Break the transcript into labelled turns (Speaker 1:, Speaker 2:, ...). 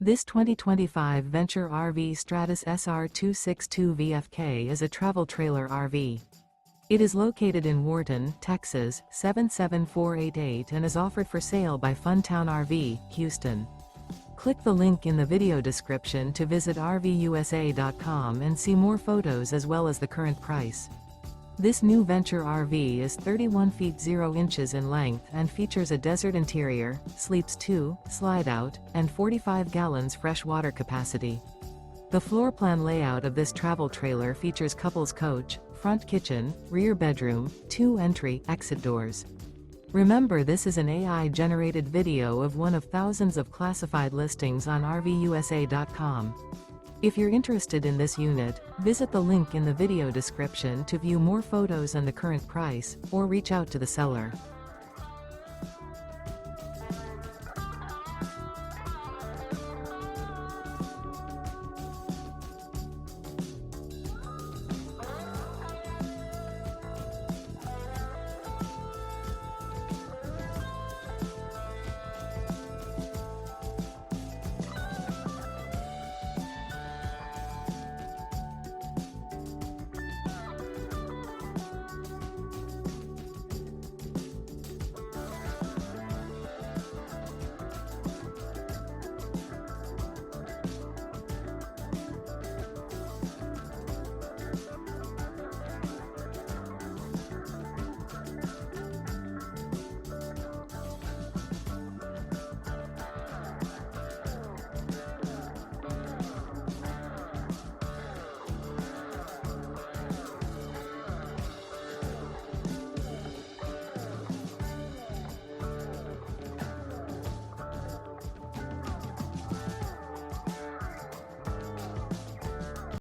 Speaker 1: This 2025 Venture RV Stratus SR262VFK is a travel trailer RV. It is located in Wharton, Texas, 77488 and is offered for sale by Funtown RV, Houston. Click the link in the video description to visit RVUSA.com and see more photos as well as the current price. This new Venture RV is 31 feet 0 inches in length and features a desert interior, sleeps 2, slide-out, and 45 gallons fresh water capacity. The floor plan layout of this travel trailer features couples coach, front kitchen, rear bedroom, 2 entry/exit doors. Remember, this is an AI-generated video of one of thousands of classified listings on RVUSA.com. If you're interested in this unit, visit the link in the video description to view more photos and the current price, or reach out to the seller.